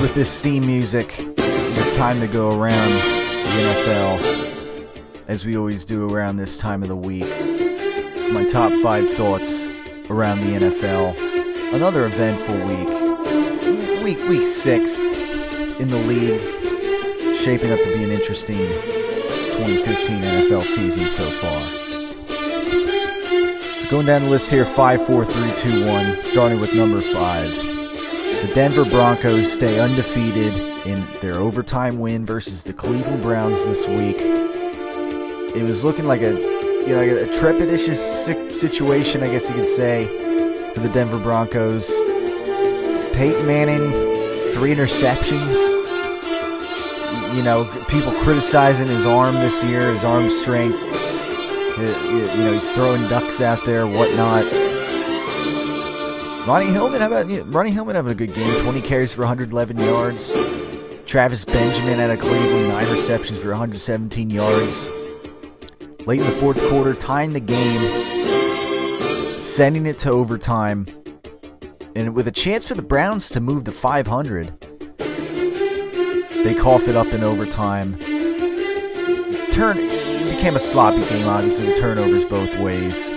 with this theme music. It's time to go around the NFL, as we always do around this time of the week, for my top 5 thoughts around the NFL. Another eventful week. Week 6 in the league. Shaping up to be an interesting 2015 NFL season so far. So going down the list here, 5, 4, 3, 2, 1, starting with number 5. The Denver Broncos stay undefeated in their overtime win versus the Cleveland Browns this week. It was looking like a trepidatious situation, I guess you could say, for the Denver Broncos. Peyton Manning, 3 interceptions. People criticizing his arm this year, his arm strength. He's throwing ducks out there, whatnot. Ronnie Hillman having a good game. 20 carries for 111 yards. Travis Benjamin out of Cleveland, 9 receptions for 117 yards. Late in the fourth quarter, tying the game, sending it to overtime, and with a chance for the Browns to move to 500, they cough it up in overtime. It became a sloppy game, obviously, with turnovers both ways.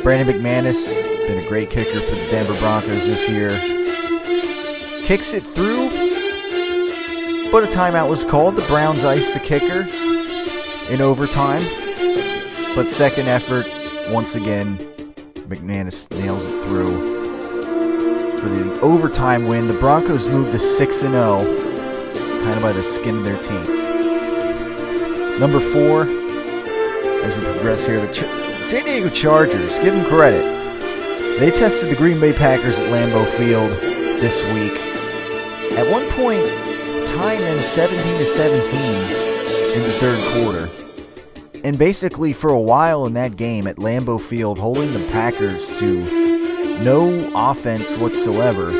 Brandon McManus, been a great kicker for the Denver Broncos this year. Kicks it through, but a timeout was called. The Browns iced the kicker in overtime, but second effort, once again, McManus nails it through for the overtime win. The Broncos moved to 6-0, kind of by the skin of their teeth. Number 4, as we progress here, the San Diego Chargers, give them credit. They tested the Green Bay Packers at Lambeau Field this week. At one point, tying them 17-17 in the third quarter. And basically for a while in that game at Lambeau Field, holding the Packers to no offense whatsoever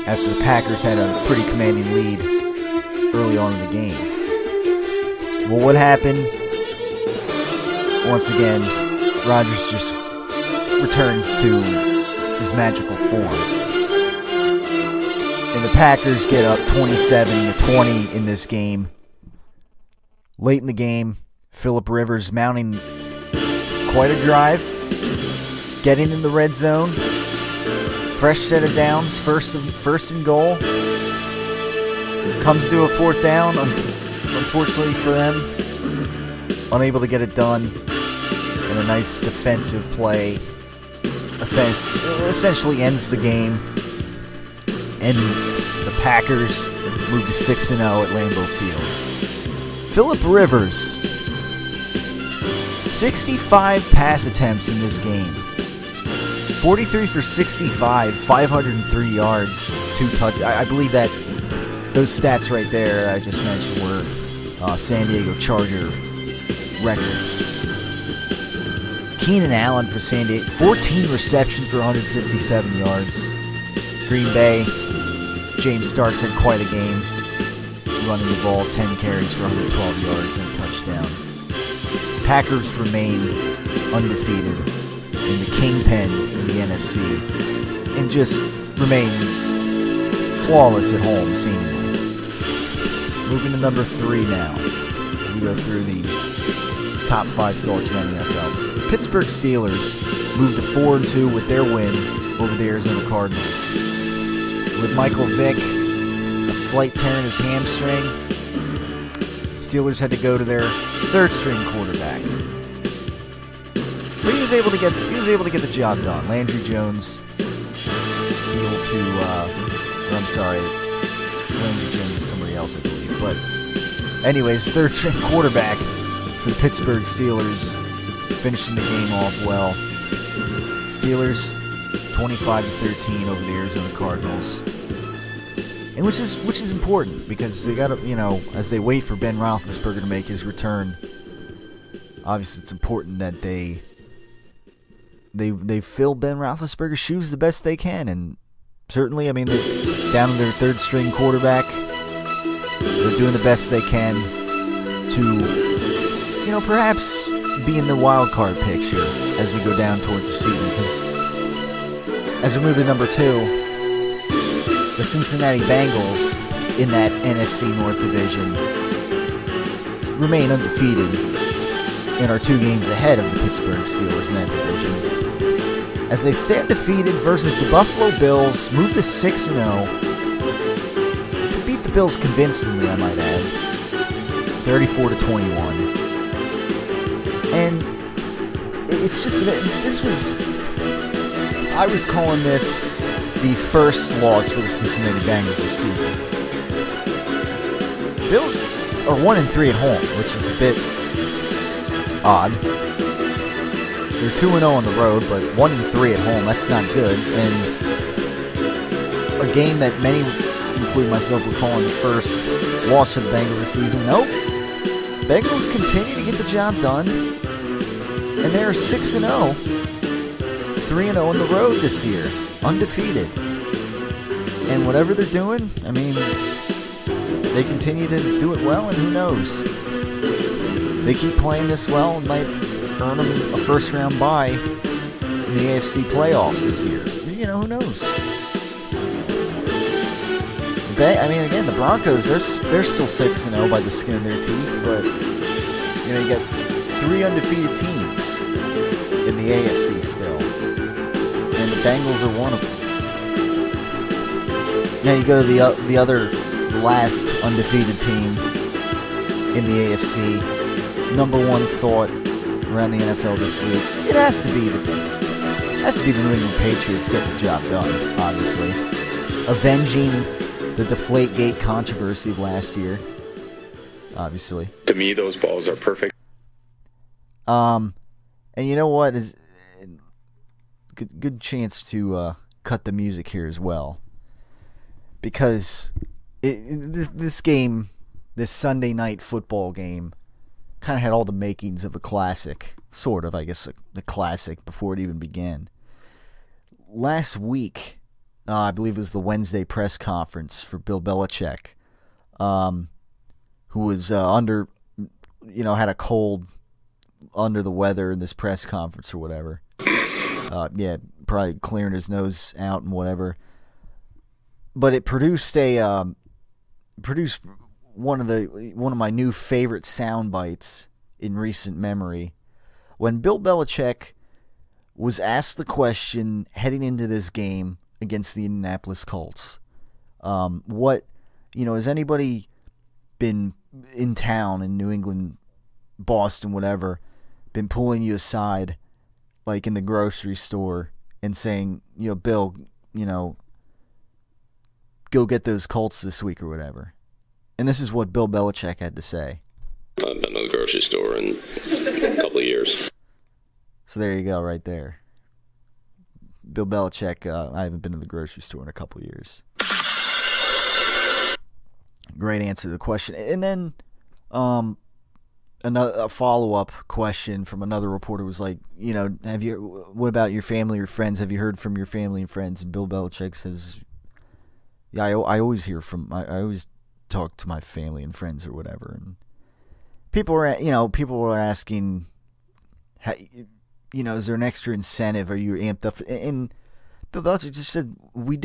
after the Packers had a pretty commanding lead early on in the game. Well, what happened? Once again, Rodgers just returns to his magical form. And the Packers get up 27-20 in this game. Late in the game, Phillip Rivers mounting quite a drive, getting in the red zone. Fresh set of downs, first and goal. Comes to a fourth down, unfortunately for them. Unable to get it done. And a nice defensive play essentially ends the game. And the Packers move to 6-0 at Lambeau Field. Phillip Rivers, 65 pass attempts in this game. 43 for 65, 503 yards, 2 touchdowns. I believe that those stats right there I just mentioned were San Diego Charger records. Keenan Allen for San Diego, 14 receptions for 157 yards. Green Bay, James Starks had quite a game, running the ball, 10 carries for 112 yards and a touchdown. Packers remain undefeated in the kingpin in the NFC and just remain flawless at home, seemingly. Moving to number 3 now. We go through the top 5 thoughts around the NFL. The Pittsburgh Steelers moved to 4-2 with their win over the Arizona Cardinals. With Michael Vick, a slight tear in his hamstring, Steelers had to go to their third-string quarterback. But he was able to get the job done. Landry Jones Landry Jones is somebody else, I believe. But anyways, third-string quarterback for the Pittsburgh Steelers, finishing the game off well. Steelers 25-13 over the Arizona Cardinals. And which is important because they got to, as they wait for Ben Roethlisberger to make his return, obviously it's important that they fill Ben Roethlisberger's shoes the best they can. And certainly, they're down to their third string quarterback. They're doing the best they can to, perhaps be in the wild card picture as we go down towards the season. Because as we move to number 2, the Cincinnati Bengals in that NFC North division remain undefeated and are 2 games ahead of the Pittsburgh Steelers in that division. As they stand defeated versus the Buffalo Bills, move to 6-0. Beat the Bills convincingly, I might add. 34-21. And it's just, I was calling this the first loss for the Cincinnati Bengals this season. Bills are 1-3 at home, which is a bit odd. They're 2-0 on the road, but 1-3 at home, that's not good. And a game that many, including myself, were calling the first loss for the Bengals this season. Nope. Bengals continue to get the job done, and they're 6-0, 3-0 on the road this year, undefeated. And whatever they're doing, I mean, they continue to do it well, and who knows? They keep playing this well and might earn them a first-round bye in the AFC playoffs this year. You know, who knows? I mean, again, the Broncos, they're still 6-0 by the skin of their teeth, but, you know, you got 3 undefeated teams in the AFC still, and the Bengals are one of them. Now you go to the other last undefeated team in the AFC. Number one thought around the NFL this week, it has to be the New England Patriots getting the job done, obviously. Avenging the Deflategate controversy of last year, obviously. To me, those balls are perfect. And you know what? Is good chance to cut the music here as well, because this game, this Sunday night football game, kind of had all the makings of a classic, sort of, I guess, the classic before it even began. Last week, I believe it was the Wednesday press conference for Bill Belichick, who was had a cold, under the weather in this press conference or whatever. Probably clearing his nose out and whatever. But it produced one of my new favorite sound bites in recent memory, when Bill Belichick was asked the question heading into this game against the Indianapolis Colts. Has anybody been in town in New England, Boston, whatever, been pulling you aside, like in the grocery store, and saying, Bill, go get those Colts this week or whatever? And this is what Bill Belichick had to say. I've been to the grocery store in a couple of years. So there you go, right there. Bill Belichick, I haven't been to the grocery store in a couple of years. Great answer to the question. And then a follow-up question from another reporter was like, what about your family or friends? Have you heard from your family and friends? And Bill Belichick says, yeah, I always hear from, I always talk to my family and friends or whatever. And people were asking, is there an extra incentive? Are you amped up? And Bill Belichick just said, we're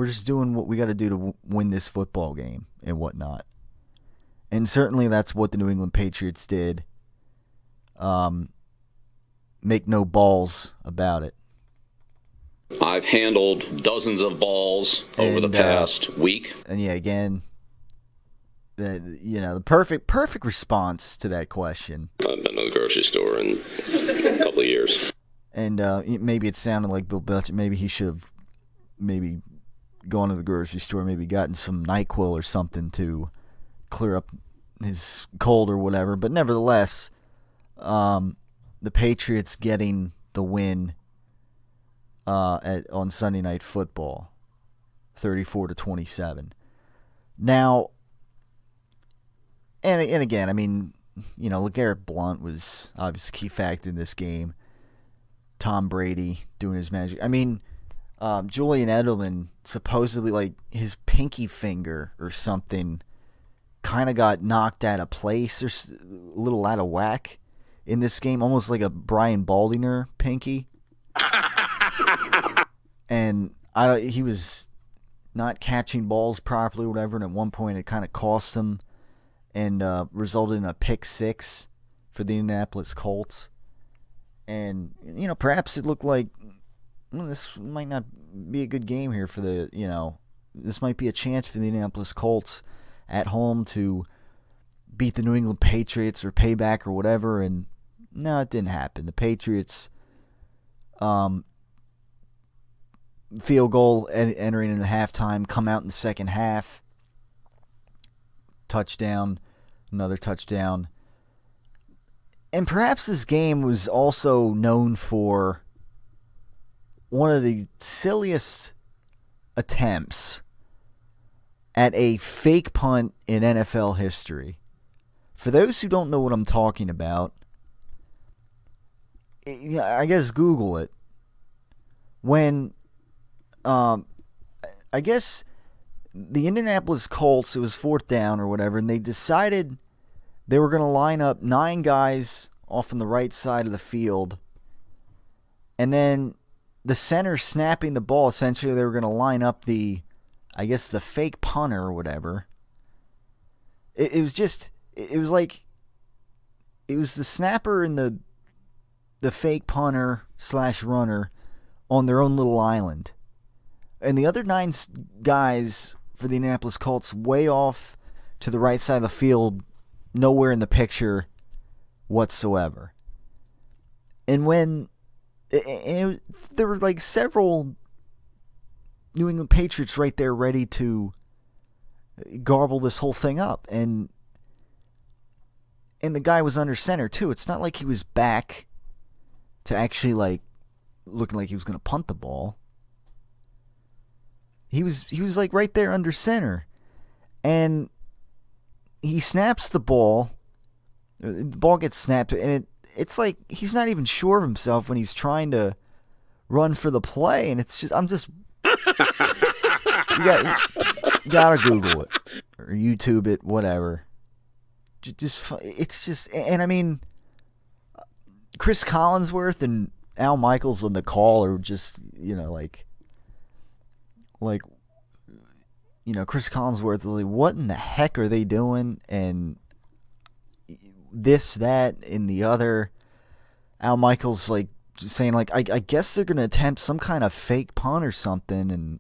just doing what we got to do to win this football game and whatnot. And certainly that's what the New England Patriots did. Make no balls about it. I've handled dozens of balls over the past week. And yeah, again, the perfect response to that question. I've been to the grocery store in a couple of years. And maybe it sounded like Bill Belichick, maybe he should have gone to the grocery store, maybe gotten some NyQuil or something to clear up his cold or whatever. But nevertheless, the Patriots getting the win on Sunday Night Football, 34-27. Now, and again, I mean, LeGarrette Blount was obviously a key factor in this game. Tom Brady doing his magic. I mean, Julian Edelman, supposedly, like, his pinky finger or something kind of got knocked out of place or a little out of whack in this game, almost like a Brian Baldinger pinky. And he was not catching balls properly or whatever, and at one point it kind of cost him and resulted in a pick six for the Indianapolis Colts. And, perhaps it looked like this might not be a good game here for the, this might be a chance for the Indianapolis Colts at home to beat the New England Patriots or payback or whatever. And no, it didn't happen. The Patriots field goal entering in the halftime, come out in the second half, touchdown, another touchdown. And perhaps this game was also known for one of the silliest attempts at a fake punt in NFL history. For those who don't know what I'm talking about, I guess Google it. When, I guess the Indianapolis Colts, it was fourth down or whatever, and they decided they were going to line up 9 guys off on the right side of the field, and then the center snapping the ball, essentially they were going to line up the fake punter or whatever. It was the snapper and the fake punter / runner on their own little island. And the other 9 guys for the Indianapolis Colts way off to the right side of the field, nowhere in the picture whatsoever. And when there were like several New England Patriots right there ready to garble this whole thing up, and the guy was under center too. It's not like he was back to actually like looking like he was going to punt the ball. He was like right there under center, and he snaps the ball. The ball gets snapped, and it's like he's not even sure of himself when he's trying to run for the play, and it's just you gotta Google it or YouTube it, whatever. It's just, and I mean, Chris Collinsworth and Al Michaels on the call are just, Chris Collinsworth is like, what in the heck are they doing? And this, that, and the other. Al Michaels like saying like, I guess they're gonna attempt some kind of fake punt or something, and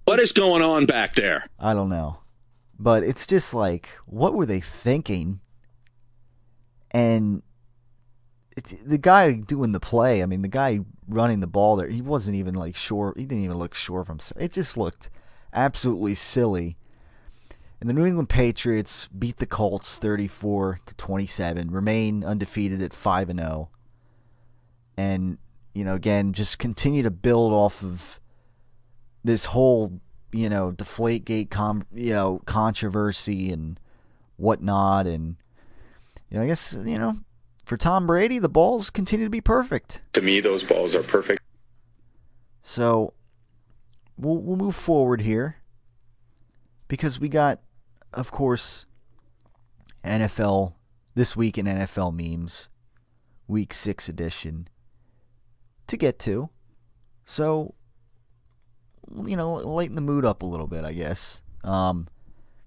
what is going on back there? I don't know, but it's just like, what were they thinking? And the guy doing the play, I mean, the guy running the ball there, he wasn't even like sure. He didn't even look sure of himself. It just looked absolutely silly. And the New England Patriots beat the Colts 34-27, remain undefeated at 5-0. And, again, just continue to build off of this whole, Deflategate controversy and whatnot. And, I guess, for Tom Brady, the balls continue to be perfect. To me, those balls are perfect. So we'll move forward here, because we got, of course, NFL This Week in NFL Memes, Week 6 edition, to get to. So, lighten the mood up a little bit, I guess. Well,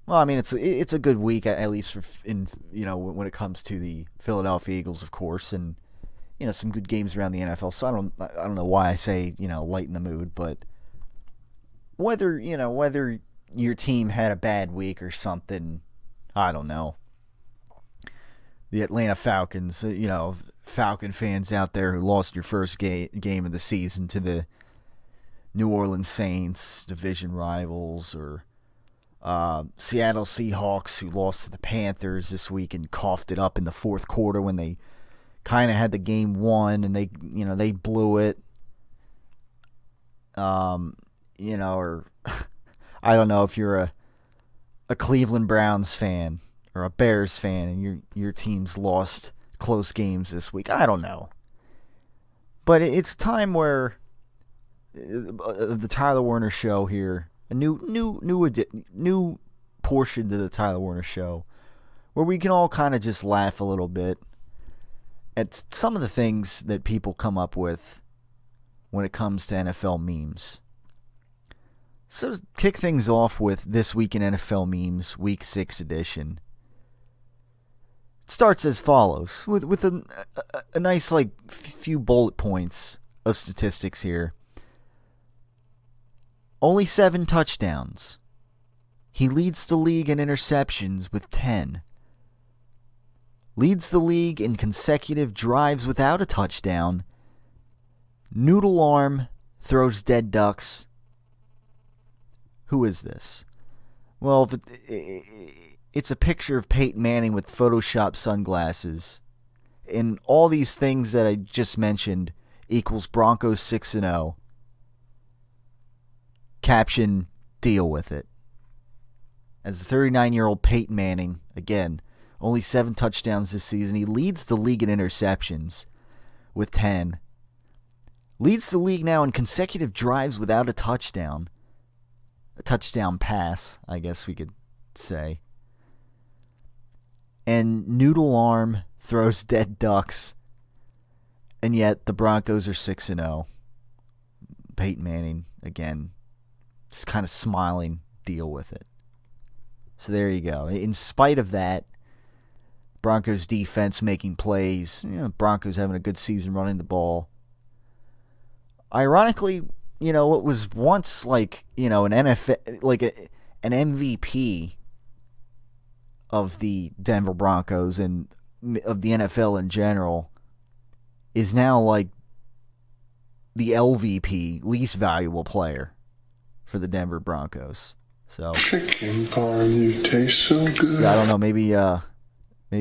I mean, it's a good week, at least when it comes to the Philadelphia Eagles, of course, and some good games around the NFL. So I don't know why I say lighten the mood, but whether your team had a bad week or something, I don't know. The Atlanta Falcons, Falcon fans out there who lost your first game of the season to the New Orleans Saints, division rivals, or Seattle Seahawks who lost to the Panthers this week and coughed it up in the fourth quarter when they kind of had the game won, and they blew it. Or I don't know if you're a Cleveland Browns fan or a Bears fan and your team's lost close games this week. I don't know. But it's time where the Tyler Werner Show here, a new portion to the Tyler Werner Show, where we can all kind of just laugh a little bit at some of the things that people come up with when it comes to NFL memes. So kick things off with This Week in NFL Memes, Week 6 edition. It starts as follows, with a nice few bullet points of statistics here. Only 7 touchdowns. He leads the league in interceptions with 10. Leads the league in consecutive drives without a touchdown. Noodle arm, throws dead ducks. Who is this? Well, it's a picture of Peyton Manning with Photoshop sunglasses. And all these things that I just mentioned equals Broncos 6-0. Caption, deal with it. As the 39-year-old Peyton Manning, again, only 7 touchdowns this season. He leads the league in interceptions with 10. Leads the league now in consecutive drives without a touchdown. A touchdown pass, I guess we could say. And noodle arm throws dead ducks. And yet the Broncos are 6-0. Peyton Manning, again, just kind of smiling, deal with it. So there you go. In spite of that, Broncos defense making plays, Broncos having a good season running the ball. Ironically, what was once an NFL, an MVP of the Denver Broncos and of the NFL in general is now the LVP, least valuable player for the Denver Broncos. So chicken parm, you taste so good. I don't know, maybe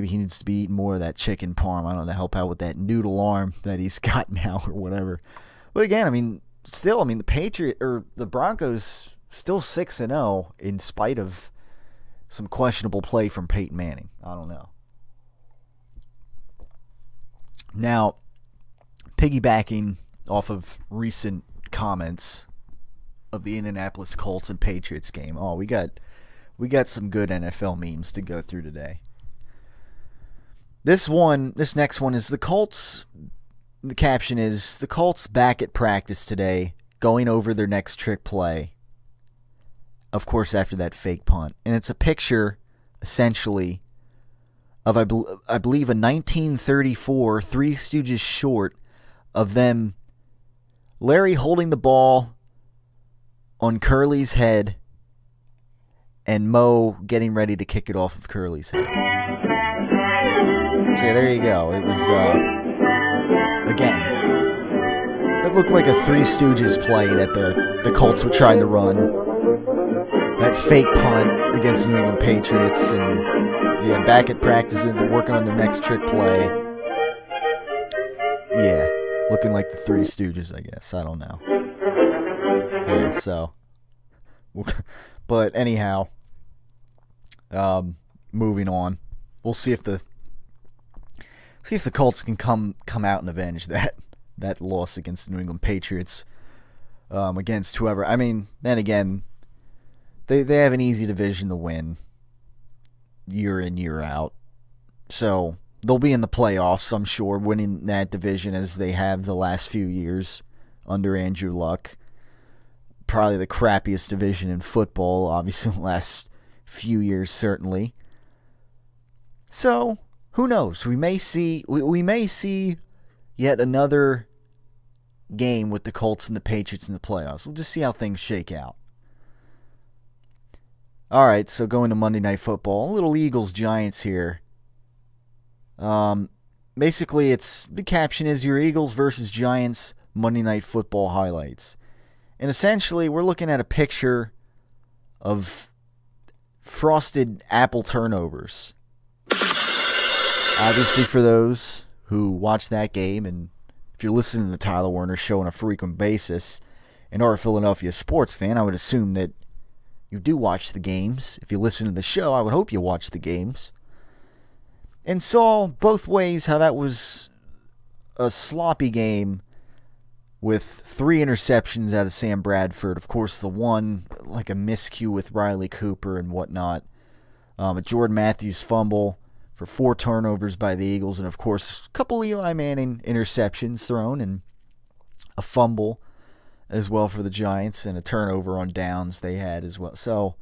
he needs to be eating more of that chicken parm. I don't know, to help out with that noodle arm that he's got now or whatever. But again, the Broncos still 6-0 in spite of some questionable play from Peyton Manning. I don't know. Now, piggybacking off of recent comments of the Indianapolis Colts and Patriots game. Oh, we got some good NFL memes to go through today. This next one is the Colts. The caption is, the Colts back at practice today, going over their next trick play. Of course, after that fake punt. And it's a picture, essentially, of, I believe, a 1934 Three Stooges short of them, Larry holding the ball on Curly's head and Mo getting ready to kick it off of Curly's head. So yeah, there you go. It was, again, it looked like a Three Stooges play that the Colts were trying to run. That fake punt against the New England Patriots, and back at practice, and they're working on their next trick play. Yeah, looking like the Three Stooges, I guess. I don't know. Yeah, so. But anyhow, moving on. We'll see if the Colts can come out and avenge that loss against the New England Patriots, against whoever. I mean, then again, they have an easy division to win year in, year out. So they'll be in the playoffs, I'm sure, winning that division as they have the last few years under Andrew Luck. Probably the crappiest division in football, obviously, the last few years, certainly. So, who knows? We may see yet another game with the Colts and the Patriots in the playoffs. We'll just see how things shake out. All right, so going to Monday Night Football, a little Eagles-Giants here. Basically, the caption is your Eagles versus Giants Monday Night Football highlights. And essentially, we're looking at a picture of frosted apple turnovers. Obviously, for those who watch that game, and if you're listening to the Tyler Werner Show on a frequent basis and are a Philadelphia sports fan, I would assume that you do watch the games. If you listen to the show, I would hope you watch the games. And saw both ways how that was a sloppy game with 3 interceptions out of Sam Bradford. Of course, the one, like a miscue with Riley Cooper and whatnot. A Jordan Matthews fumble for 4 turnovers by the Eagles. And, of course, a couple Eli Manning interceptions thrown and a fumble as well for the Giants, and a turnover on downs they had as well. So,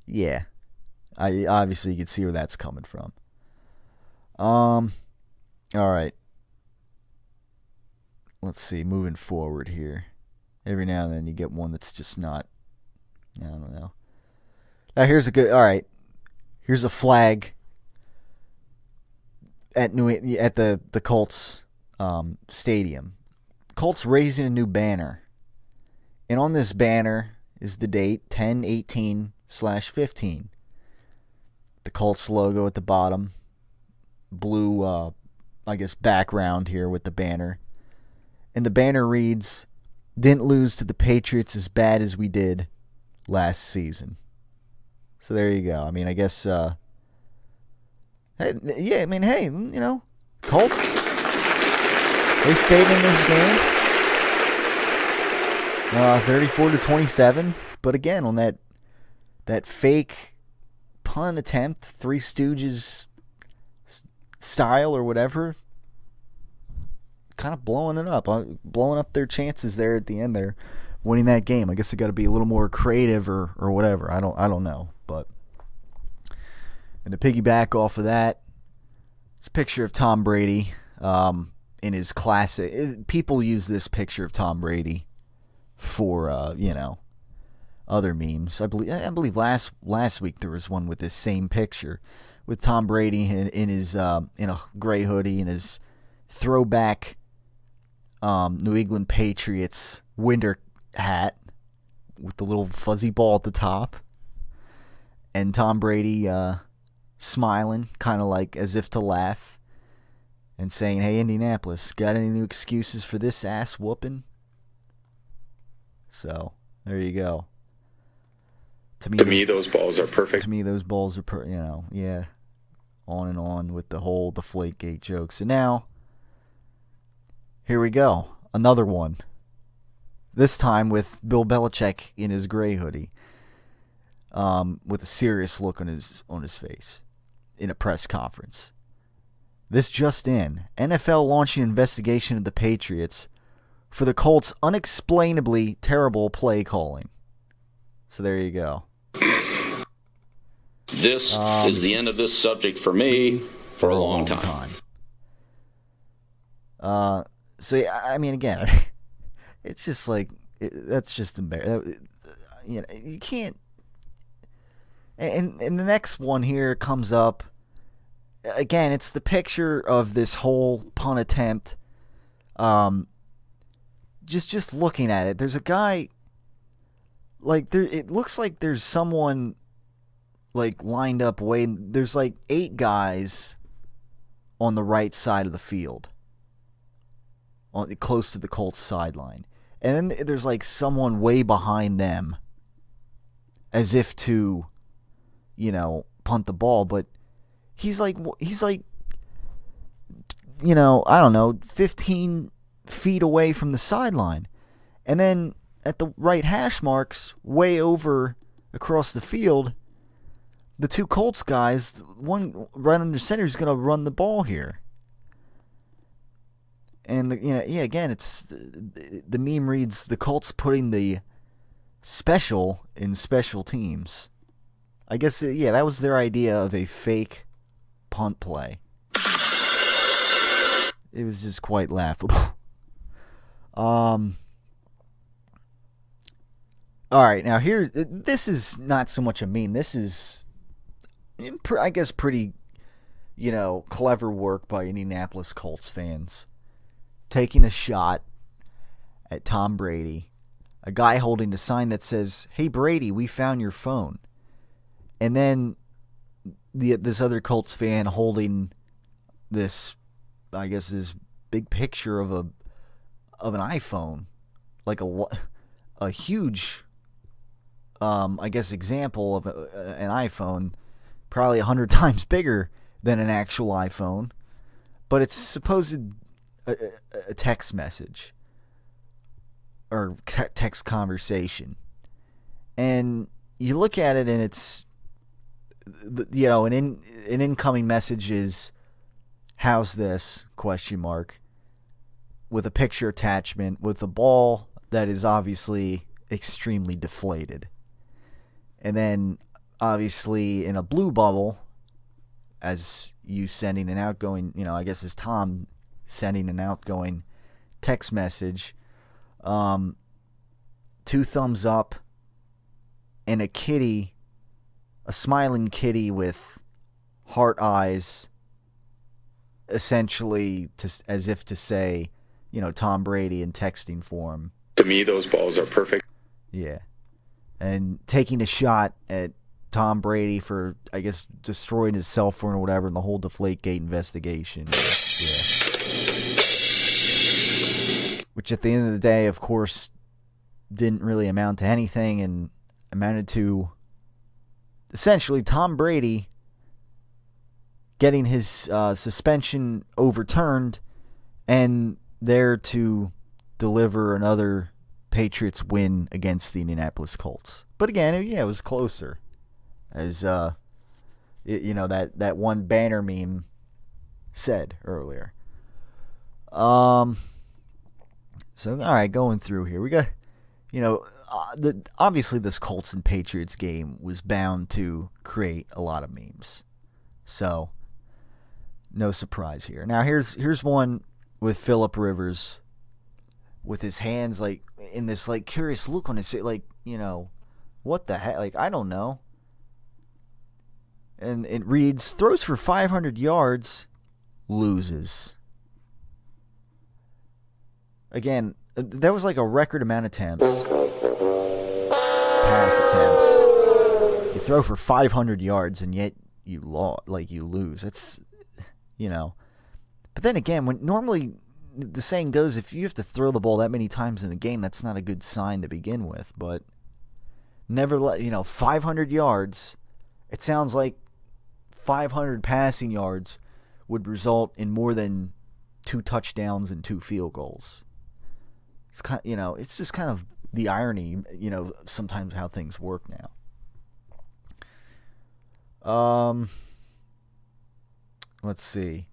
yeah, obviously you can see where that's coming from. All right. Let's see, moving forward here. Every now and then you get one that's just not, I don't know. Now here's a flag at the Colts stadium. Colts raising a new banner. And on this banner is the date 10/18/15. The Colts logo at the bottom. Blue, background here with the banner. And the banner reads, "Didn't lose to the Patriots as bad as we did last season." So there you go. I mean, I guess, hey, Colts, they stayed in this game. 34-27. But again, on that fake punt attempt, Three Stooges style or whatever, kind of blowing up their chances there at the end there, winning that game. I guess they got to be a little more creative or whatever. I don't know. But and to piggyback off of that, it's a picture of Tom Brady in his classic. People use this picture of Tom Brady for other memes. I believe last week there was one with this same picture with Tom Brady in his in a gray hoodie and his throwback New England Patriots winter hat with the little fuzzy ball at the top, and Tom Brady smiling, kind of like as if to laugh, and saying, "Hey, Indianapolis, got any new excuses for this ass whooping?" So there you go. To me, those balls are perfect. To me, those balls are yeah. On and on with the whole Deflategate joke. So now, here we go. Another one. This time with Bill Belichick in his gray hoodie, with a serious look on his face in a press conference. This just in: NFL launching investigation of the Patriots for the Colts' unexplainably terrible play calling. So there you go. This is the end of this subject for me for a long time. So I mean, again, it's just like that's just embarrassing. You can't. And the next one here comes up. Again, it's the picture of this whole punt attempt. Just looking at it, there's a guy. Like it looks like there's someone like lined up there's like 8 guys on the right side of the field, close to the Colts sideline, and then there's like someone way behind them, as if to, punt the ball, but he's like I don't know, 15 feet away from the sideline, and then at the right hash marks, way over across the field, the 2 Colts guys, one right under center, is going to run the ball here. And again, it's the meme reads, "The Colts putting the special in special teams." I guess that was their idea of a fake punt play. It was just quite laughable. All right, now this is not so much a meme. This is, I guess, pretty, clever work by Indianapolis Colts fans. Taking a shot at Tom Brady. A guy holding a sign that says, "Hey Brady, we found your phone." And then this other Colts fan holding this, I guess, this big picture of an iPhone, like a huge, I guess, example of an iPhone, probably 100 times bigger than an actual iPhone, but it's supposed a text message or text conversation, and you look at it and it's, an incoming message is, "How's this?" ? With a picture attachment with a ball that is obviously extremely deflated. And then, obviously, in a blue bubble, as you sending an outgoing, I guess as Tom sending an outgoing text message, 2 thumbs up, and a kitty, a smiling kitty with heart eyes, essentially as if to say, Tom Brady in texting form. To me, those balls are perfect. Yeah. And taking a shot at Tom Brady for, I guess, destroying his cell phone or whatever in the whole Deflategate investigation. Yeah. Which at the end of the day, of course, didn't really amount to anything and amounted to essentially Tom Brady getting his suspension overturned and there to deliver another Patriots win against the Indianapolis Colts. But again, it was closer. As, that one banner meme said earlier. So, all right, going through here. We got, obviously this Colts and Patriots game was bound to create a lot of memes. So, no surprise here. Now, here's one with Phillip Rivers with his hands, like, in this, like, curious look on his face, like, what the heck? Like, I don't know. And it reads, throws for 500 yards, loses. Again, that was like a record amount of attempts. Pass attempts. You throw for 500 yards and yet you lose. It's, But then again, when normally the saying goes, if you have to throw the ball that many times in a game, that's not a good sign to begin with. But never 500 yards, it sounds like 500 passing yards would result in more than 2 touchdowns and 2 field goals. It's kind, it's just kind of the irony, sometimes how things work now. Let's see.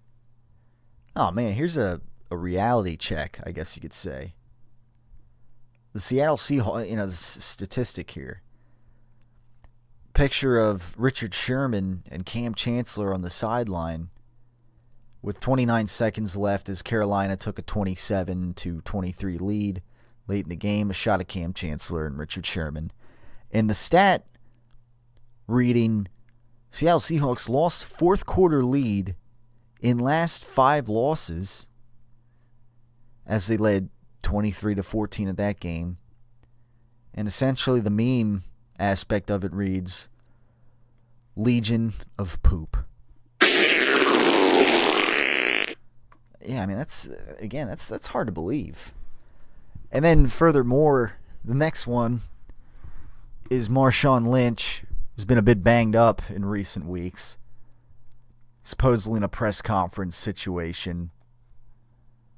Oh man, here's a reality check, I guess you could say. The Seattle Seahawks, statistic here. Picture of Richard Sherman and Cam Chancellor on the sideline with 29 seconds left as Carolina took a 27-23 lead late in the game. A shot of Cam Chancellor and Richard Sherman. And the stat reading, Seattle Seahawks lost fourth quarter lead in last 5 losses as they led 23-14 at that game. And essentially the meme aspect of it reads, Legion of Poop. Yeah, I mean, that's hard to believe. And then furthermore, the next one is Marshawn Lynch, who's been a bit banged up in recent weeks, supposedly in a press conference situation.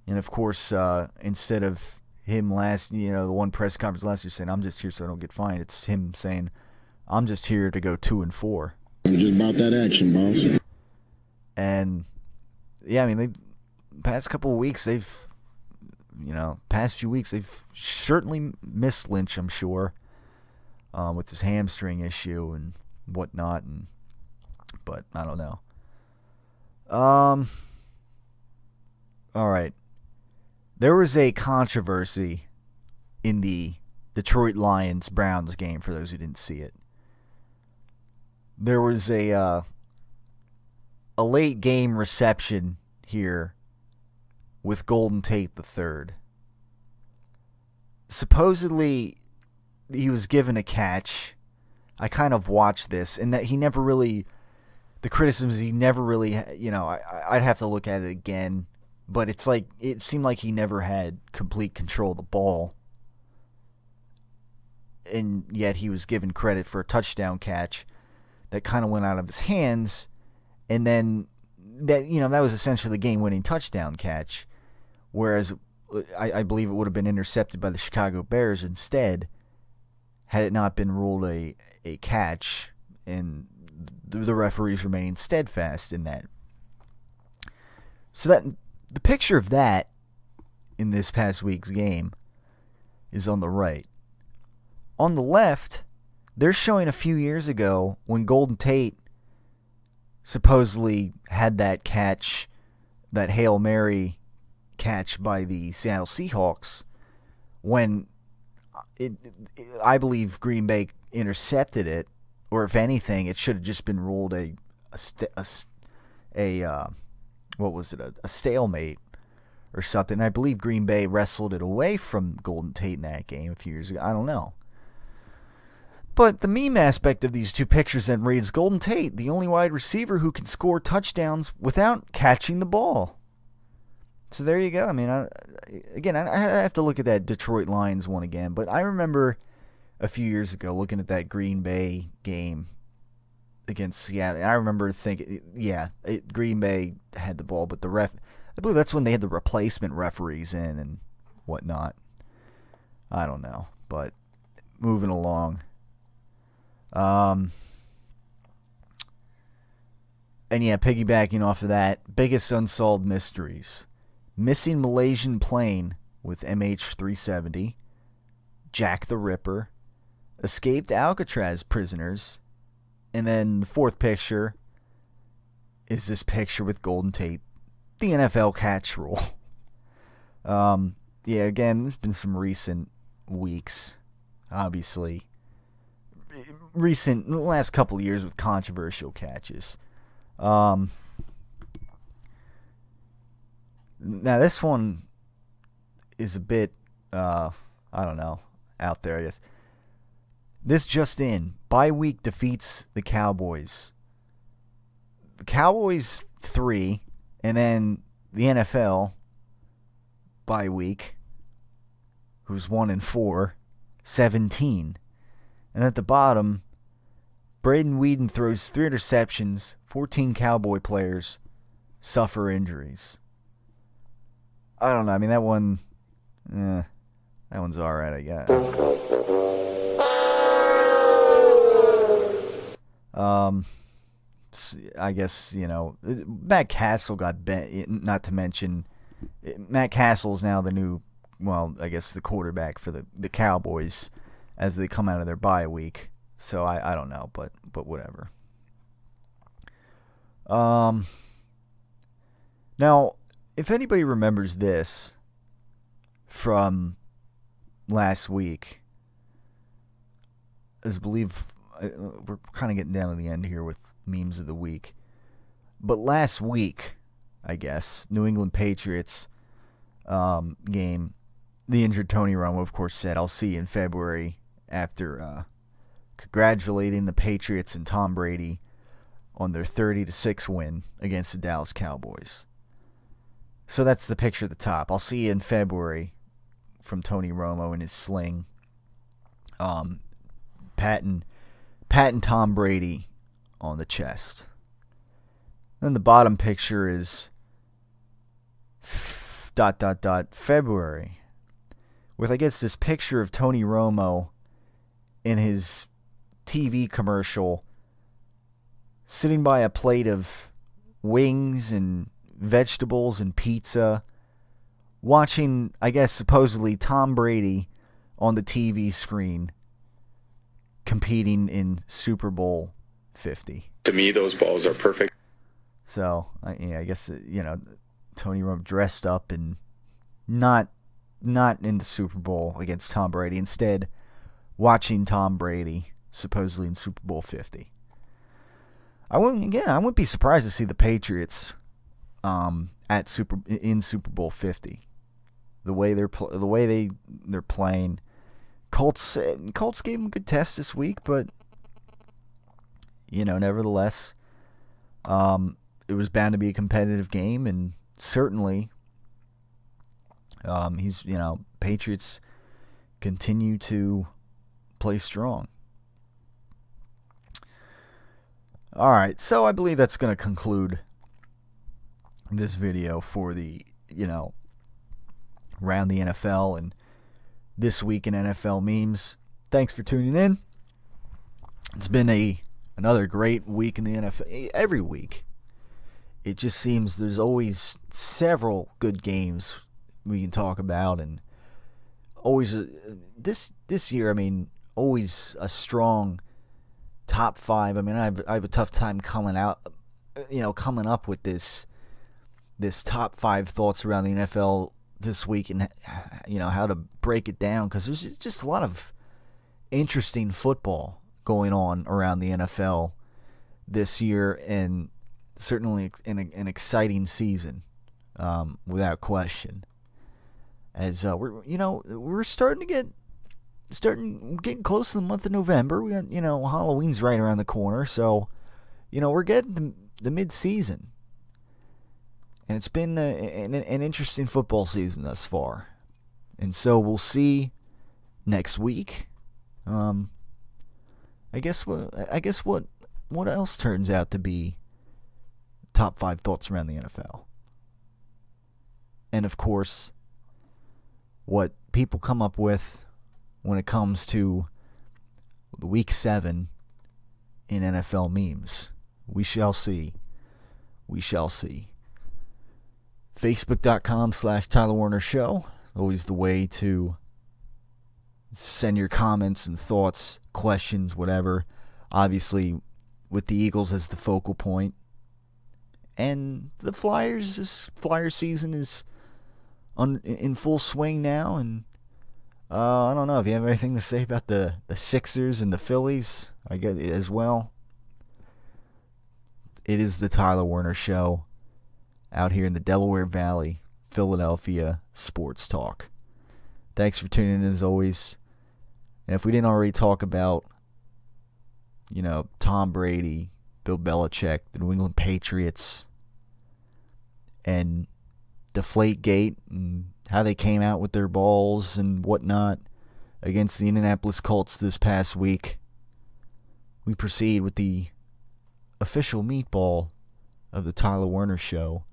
And of course, instead of him the one press conference last year saying, I'm just here so I don't get fined, it's him saying, I'm just here to go 2-4. I'm just about that action, boss. And yeah, I mean, past couple of weeks, past few weeks, they've certainly missed Lynch, I'm sure, with his hamstring issue and whatnot. But I don't know. All right. There was a controversy in the Detroit Lions-Browns game, for those who didn't see it. There was a late game reception here with Golden Tate III. Supposedly, he was given a catch. I kind of watched this, and that he never really, the criticisms, he never really, I'd have to look at it again, but it's like, it seemed like he never had complete control of the ball. And yet he was given credit for a touchdown catch that kind of went out of his hands, and then that was essentially the game-winning touchdown catch, whereas I believe it would have been intercepted by the Chicago Bears instead, had it not been ruled a catch, and the referees remaining steadfast in that. So that the picture of that in this past week's game is on the right. On the left, they're showing a few years ago when Golden Tate supposedly had that catch, that Hail Mary catch by the Seattle Seahawks, when I believe Green Bay intercepted it, or if anything, it should have just been ruled a stalemate or something. I believe Green Bay wrestled it away from Golden Tate in that game a few years ago. I don't know. But the meme aspect of these two pictures then reads, Golden Tate, the only wide receiver who can score touchdowns without catching the ball. So there you go. I mean, I have to look at that Detroit Lions one again, but I remember a few years ago looking at that Green Bay game against Seattle. I remember thinking, Green Bay had the ball, but the ref, I believe that's when they had the replacement referees in and whatnot. I don't know, but moving along. And yeah, piggybacking off of that, biggest unsolved mysteries. Missing Malaysian plane with MH370, Jack the Ripper, escaped Alcatraz prisoners, and then the fourth picture is this picture with Golden Tate, the NFL catch rule. Again, there's been some recent weeks, obviously. The last couple of years with controversial catches. Now this one is a bit, I don't know, out there, I guess. This just in, bye week defeats the Cowboys. The Cowboys 3, and then the NFL bye week, who's 1-4, 17. And at the bottom, Braden Weeden throws 3 interceptions, 14 Cowboy players suffer injuries. I don't know. I mean, that one's all right, I guess. I guess, Matt Castle got bent, not to mention, Matt Castle is now the new, I guess the quarterback for the Cowboys as they come out of their bye week. So I don't know, but whatever. Now, if anybody remembers this from last week, as I believe we're kind of getting down to the end here with memes of the week. But last week, I guess, New England Patriots game, the injured Tony Romo, of course, said, I'll see you in February, after congratulating the Patriots and Tom Brady on their 30-6 win against the Dallas Cowboys. So that's the picture at the top. I'll see you in February from Tony Romo in his sling. Patting Tom Brady on the chest. Then the bottom picture is ... February. With, I guess, this picture of Tony Romo in his TV commercial sitting by a plate of wings and vegetables and pizza, watching, I guess, supposedly Tom Brady on the TV screen competing in Super Bowl 50. To me, those balls are perfect. So, I guess, Tony Romo dressed up and not in the Super Bowl against Tom Brady. Instead, watching Tom Brady supposedly in Super Bowl 50. I wouldn't be surprised to see the Patriots in Super Bowl 50. The way they're playing. Colts gave them a good test this week, but nevertheless, it was bound to be a competitive game, and certainly, Patriots continue to play strong. All right, so I believe that's going to conclude this video for the, around the NFL and this week in NFL memes. Thanks for tuning in. It's been another great week in the NFL. Every week, it just seems there's always several good games we can talk about, and always this year. I mean, always a strong top 5. I mean, I have a tough time coming up with this top 5 thoughts around the NFL this week, and how to break it down, because there's just a lot of interesting football going on around the NFL this year, and certainly an exciting season, without question. As we're getting close to the month of November. We got Halloween's right around the corner, so we're getting the mid-season. And it's been an interesting football season thus far. And so we'll see next week. I guess what else turns out to be top 5 thoughts around the NFL. And of course, what people come up with when it comes to the Week 7 in NFL memes. We shall see. We shall see. Facebook.com/Tyler Werner Show. Always the way to send your comments and thoughts, questions, whatever. Obviously, with the Eagles as the focal point. And the Flyer season is in full swing now. And I don't know if you have anything to say about the Sixers and the Phillies. I get it as well. It is the Tyler Werner Show, out here in the Delaware Valley, Philadelphia Sports Talk. Thanks for tuning in as always. And if we didn't already talk about, Tom Brady, Bill Belichick, the New England Patriots, and Deflategate, and how they came out with their balls and whatnot against the Indianapolis Colts this past week, we proceed with the official meatball of the Tyler Werner Show.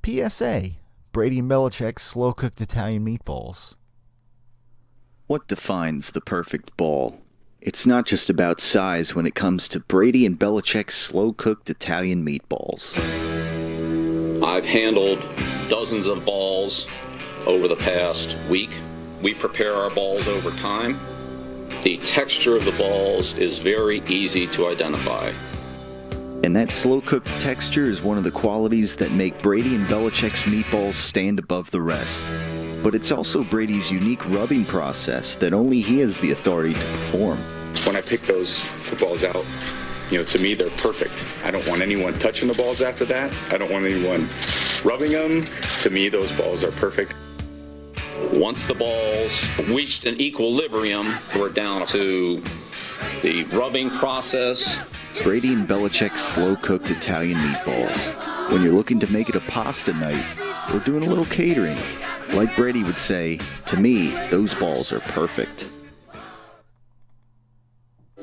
PSA, Brady and Belichick's slow-cooked Italian meatballs. What defines the perfect ball? It's not just about size when it comes to Brady and Belichick's slow-cooked Italian meatballs. I've handled dozens of balls over the past week. We prepare our balls over time. The texture of the balls is very easy to identify. And that slow-cooked texture is one of the qualities that make Brady and Belichick's meatballs stand above the rest. But it's also Brady's unique rubbing process that only he has the authority to perform. When I pick those footballs out, to me, they're perfect. I don't want anyone touching the balls after that. I don't want anyone rubbing them. To me, those balls are perfect. Once the balls reached an equilibrium, we're down to the rubbing process. Brady and Belichick's slow-cooked Italian meatballs. When you're looking to make it a pasta night, or doing a little catering, like Brady would say, to me, those balls are perfect.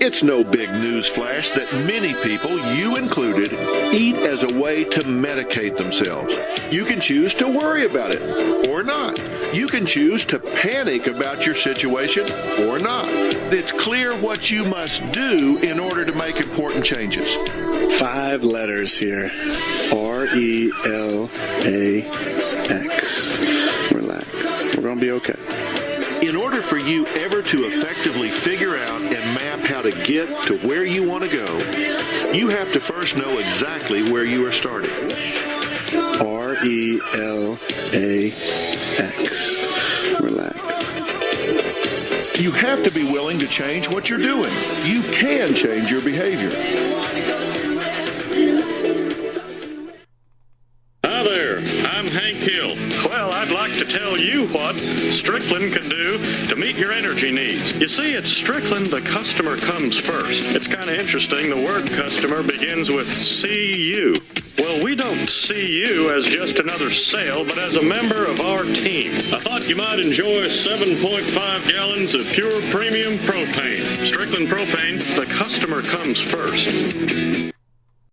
It's no big news flash that many people, you included, eat as a way to medicate themselves. You can choose to worry about it or not. You can choose to panic about your situation or not. It's clear what you must do in order to make important changes. 5 letters here. RELAX. Relax. We're going to be okay. In order for you ever to effectively figure out and map how to get to where you want to go, you have to first know exactly where you are starting. RELAX. Relax. You have to be willing to change what you're doing. You can change your behavior. Hi there, I'm Hank Hill. Well, I'd like to tell you what Strickland can do to meet your energy needs. You see, at Strickland, the customer comes first. It's kind of interesting. The word customer begins with CU. Well, we don't see you as just another sale, but as a member of our team. I thought you might enjoy 7.5 gallons of pure premium propane. Strickland Propane, the customer comes first.